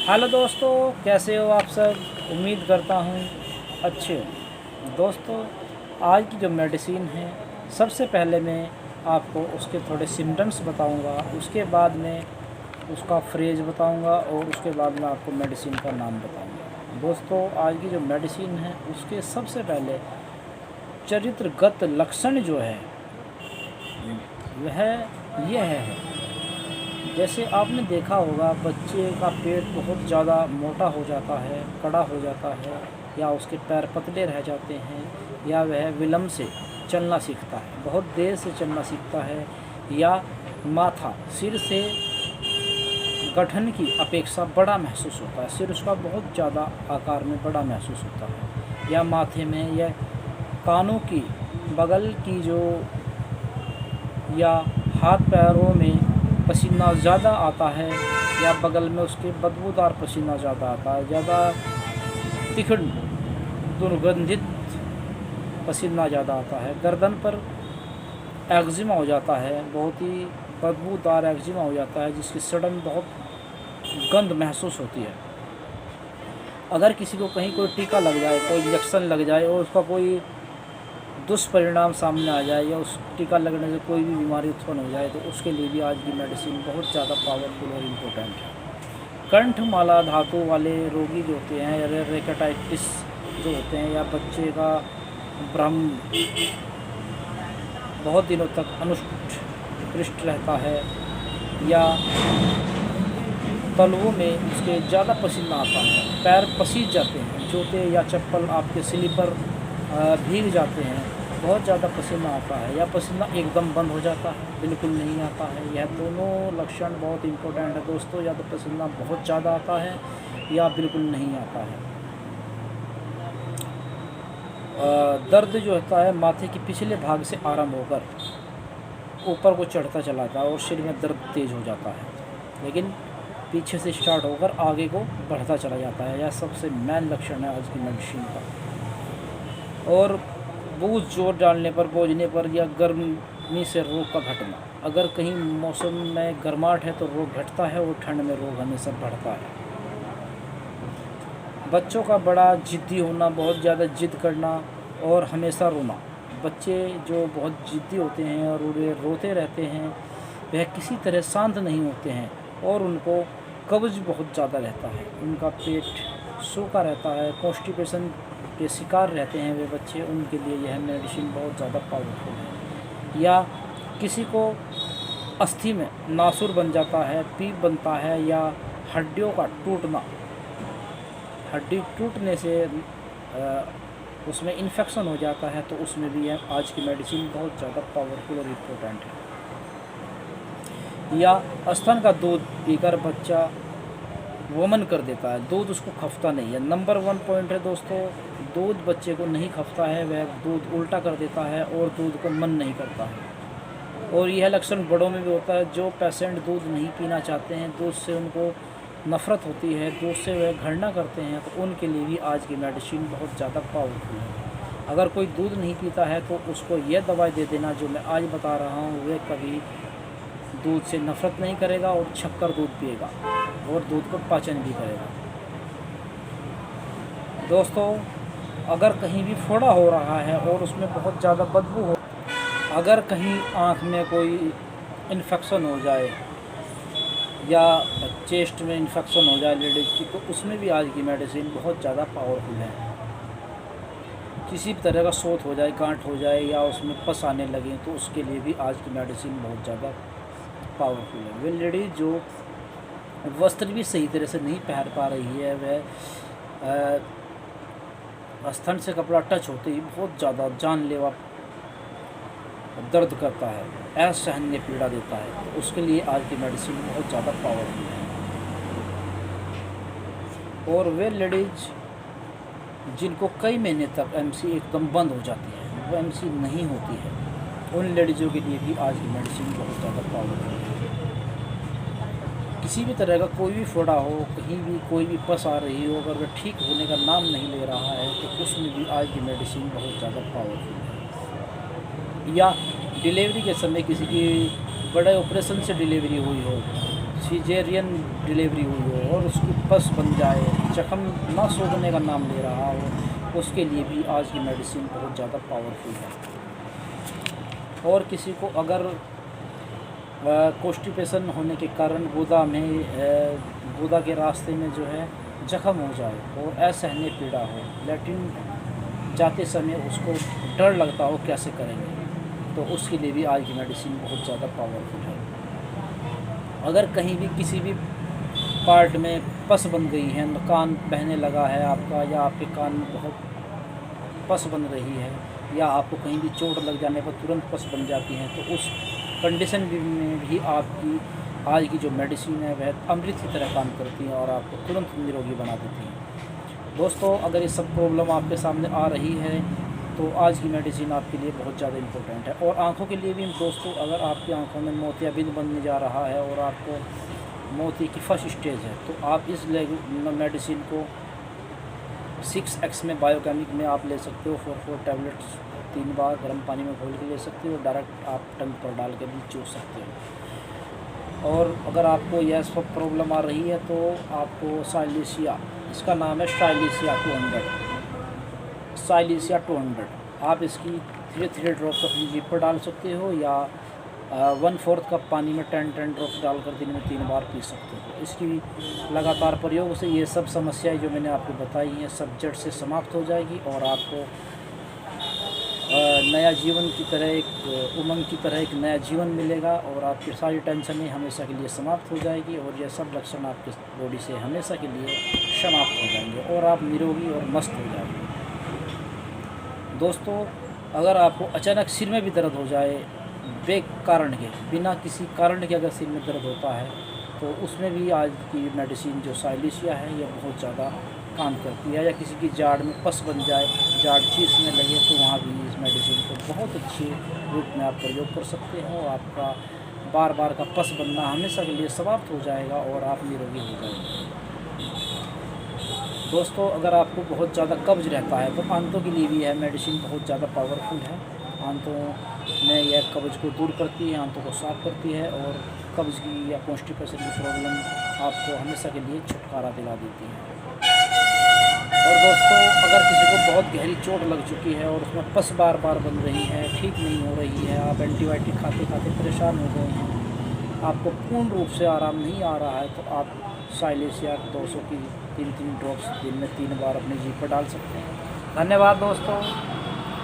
Hello दोस्तों, कैसे हो आप सब। उम्मीद करता हूँ अच्छे हो। दोस्तों, आज की जो मेडिसिन है, सबसे पहले मैं आपको उसके थोड़े सिम्टम्स बताऊंगा, उसके बाद में उसका फ्रेज बताऊंगा और उसके बाद में आपको मेडिसिन का नाम बताऊंगा। दोस्तों, आज की जो मेडिसिन है उसके सबसे पहले चरित्रगत लक्षण जो है वह यह है। जैसे आपने देखा होगा, बच्चे का पेट बहुत ज़्यादा मोटा हो जाता है, कड़ा हो जाता है, या उसके पैर पतले रह जाते हैं, या वह विलम्ब से चलना सीखता है, बहुत देर से चलना सीखता है, या माथा सिर से गठन की अपेक्षा बड़ा महसूस होता है, सिर उसका बहुत ज़्यादा आकार में बड़ा महसूस होता है, या माथे में या कानों की बगल की जो या हाथ पैरों में पसीना ज़्यादा आता है, या बगल में उसके बदबूदार पसीना ज़्यादा आता है, ज़्यादा तीखण दुर्गंधित पसीना ज़्यादा आता है। गर्दन पर एक्जिमा हो जाता है, बहुत ही बदबूदार एक्जिमा हो जाता है, जिसकी सड़न बहुत गंध महसूस होती है। अगर किसी को कहीं कोई टीका लग जाए, कोई इंजेक्शन लग जाए और उसका कोई दुष्परिणाम सामने आ जाए, या उस टीका लगने से कोई भी बीमारी उत्पन्न हो जाए, तो उसके लिए भी आज की मेडिसिन बहुत ज़्यादा पावरफुल और इम्पोर्टेंट है। कंठमाला धातु वाले रोगी जो होते हैं, या रेकेटाइटिस जो होते हैं, या बच्चे का भ्रम बहुत दिनों तक अनुत्कृष्ट रहता है, या तलवों में उसके ज़्यादा पसीना आता है, पैर पसीज जाते हैं, जूते या चप्पल आपके स्लीपर भीग जाते हैं, बहुत ज़्यादा पसीना आता है, या पसीना एकदम बंद हो जाता है, बिल्कुल नहीं आता है। यह दोनों लक्षण बहुत इम्पोर्टेंट है दोस्तों। या तो पसीना बहुत ज़्यादा आता है या बिल्कुल नहीं आता है। दर्द जो होता है माथे के पिछले भाग से आरंभ होकर ऊपर को चढ़ता चला जाता है और सिर में दर्द तेज़ हो जाता है, लेकिन पीछे से स्टार्ट होकर आगे को बढ़ता चला जाता है। यह सबसे मेन लक्षण है आज की मेडिसिन का। और बूझ जोर डालने पर, बोझने पर, या गर्मी से रोग का घटना। अगर कहीं मौसम में गर्माहट है तो रोग घटता है, और ठंड में रोग हमेशा बढ़ता है। बच्चों का बड़ा जिद्दी होना, बहुत ज़्यादा जिद करना और हमेशा रोना। बच्चे जो बहुत जिद्दी होते हैं और वे रोते रहते हैं, वह किसी तरह शांत नहीं होते हैं, और उनको कब्ज़ बहुत ज़्यादा रहता है, उनका पेट सूखा रहता है, कॉन्स्टिपेशन के शिकार रहते हैं वे बच्चे, उनके लिए यह मेडिसिन बहुत ज़्यादा पावरफुल है। या किसी को अस्थि में नासुर बन जाता है, पीप बनता है, या हड्डियों का टूटना, हड्डी टूटने से उसमें इन्फेक्शन हो जाता है, तो उसमें भी यह आज की मेडिसिन बहुत ज़्यादा पावरफुल और इम्पोर्टेंट है। या स्तन का दूध पीकर बच्चा वमन कर देता है, दूध उसको खपता नहीं है। नंबर 1 पॉइंट है दोस्तों, दूध बच्चे को नहीं खपता है, वह दूध उल्टा कर देता है और दूध को मन नहीं करता है। और यह लक्षण बड़ों में भी होता है। जो पेशेंट दूध नहीं पीना चाहते हैं, दूध से उनको नफ़रत होती है, दूध से वह घृणा करते हैं, तो उनके लिए भी आज की मेडिसिन बहुत ज़्यादा पावरफुल है। अगर कोई दूध नहीं पीता है तो उसको यह दवाई दे देना जो मैं आज बता रहा हूँ, वह कभी दूध से नफ़रत नहीं करेगा और छक्कर दूध पिएगा और दूध को पाचन भी करेगा। दोस्तों, अगर कहीं भी फोड़ा हो रहा है और उसमें बहुत ज़्यादा बदबू हो, अगर कहीं आँख में कोई इन्फेक्शन हो जाए या चेस्ट में इन्फेक्शन हो जाए लेडीज़ की, तो उसमें भी आज की मेडिसिन बहुत ज़्यादा पावरफुल है। किसी भी तरह का शोथ हो जाए, गांठ हो जाए, या उसमें पस आने लगे, तो उसके लिए भी आज की मेडिसिन बहुत ज़्यादा पावरफुल है। वे लेडीज़ जो वस्त्र भी सही तरह से नहीं पहन पा रही है, वह स्तन से कपड़ा टच होते ही बहुत ज़्यादा जानलेवा दर्द करता है, असहनीय पीड़ा देता है, तो उसके लिए आज की मेडिसिन बहुत ज़्यादा पावरफुल है। और वे लेडीज़ जिनको कई महीने तक एमसी एकदम बंद हो जाती है, वो एमसी नहीं होती है, उन लेडीज़ों के लिए भी आज की मेडिसिन बहुत ज़्यादा पावरफुल है। किसी भी तरह का कोई भी फोड़ा हो, कहीं भी कोई भी पस आ रही हो, अगर वह ठीक होने का नाम नहीं ले रहा है, तो उसमें भी आज की मेडिसिन बहुत ज़्यादा पावरफुल है। या डिलीवरी के समय किसी की बड़े ऑपरेशन से डिलीवरी हुई हो, सीजेरियन डिलीवरी हुई हो और उसकी पस बन जाए, जख्म ना सूखने का नाम ले रहा हो, उसके लिए भी आज की मेडिसिन बहुत ज़्यादा पावरफुल है। और किसी को अगर कॉन्स्टिपेशन होने के कारण गुदा के रास्ते में जो है जख्म हो जाए और असहनीय पीड़ा हो, लैट्रिन जाते समय उसको डर लगता हो कैसे करेंगे, तो उसके लिए भी आज की मेडिसिन बहुत ज़्यादा पावरफुल है। अगर कहीं भी किसी भी पार्ट में पस बन गई है, कान बहने लगा है आपका, या आपके कान में बहुत पस बन रही है, या आपको कहीं भी चोट लग जाने पर तुरंत पस बन जाती है, तो उस कंडीशन में भी आपकी आज की जो मेडिसिन है वह अमृत की तरह काम करती है और आपको तुरंत निरोगी बना देती है। दोस्तों, अगर ये सब प्रॉब्लम आपके सामने आ रही है तो आज की मेडिसिन आपके लिए बहुत ज़्यादा इम्पोर्टेंट है। और आँखों के लिए भी दोस्तों, अगर आपकी आँखों में मोतियाबिंद बनने जा रहा है और आपको मोती की फर्स्ट स्टेज है, तो आप इस मेडिसिन को 6x में बायोकेमिक में आप ले सकते हो। 4 टैबलेट्स 3 बार गर्म पानी में घोल के ले सकते हो, डायरेक्ट आप टंग पर डाल के भी चूस सकते हो। और अगर आपको यह सब प्रॉब्लम आ रही है तो आपको साइलेशिया, इसका नाम है साइलेशिया 200, आप इसकी 3 ड्रॉप्स अपनी जीभ पर डाल सकते हो, या 1/4 कप पानी में 10 ड्रॉप्स डालकर दिन में 3 बार पी सकते हो। इसकी लगातार प्रयोग से ये सब समस्याएं जो मैंने आपको बताई हैं सब जड़ से समाप्त हो जाएगी और आपको नया जीवन की तरह, एक उमंग की तरह एक नया जीवन मिलेगा और आपकी सारी टेंशनें हमेशा के लिए समाप्त हो जाएगी और यह सब लक्षण आपके बॉडी से हमेशा के लिए समाप्त हो जाएंगे और आप निरोगी और मस्त हो जाएंगे। दोस्तों, अगर आपको अचानक सिर में भी दर्द हो जाए, कारण के बिना किसी कारण के अगर सिर में दर्द होता है, तो उसमें भी आज की मेडिसिन जो साइलेशिया है यह बहुत ज़्यादा काम करती है। या किसी की जाड़ में पस बन जाए, जाड़ चीसने लगे, तो वहाँ भी इस मेडिसिन को बहुत अच्छे रूप में आप प्रयोग कर सकते हो। आपका बार बार का पस बनना हमेशा के लिए समाप्त हो जाएगा और आप निरोगी हो जाएंगे। दोस्तों, अगर आपको बहुत ज़्यादा कब्ज़ रहता है तो आंतों के लिए भी यह मेडिसिन बहुत ज़्यादा पावरफुल है। आंतों में यह कब्ज़ को दूर करती है, आंतों को साफ़ करती है और कब्ज़ की या कॉन्स्टिपेशन की प्रॉब्लम आपको हमेशा के लिए छुटकारा दिला देती है। और दोस्तों, अगर किसी को बहुत गहरी चोट लग चुकी है और उसमें पस बार बार बन रही है, ठीक नहीं हो रही है, आप एंटीबायोटिक खाते खाते परेशान हो गए हैं, आपको पूर्ण रूप से आराम नहीं आ रहा है, तो आप साइलेशिया 200 की 3 ड्रॉप्स दिन में 3 बार अपनी जीभ पर डाल सकते हैं। धन्यवाद दोस्तों।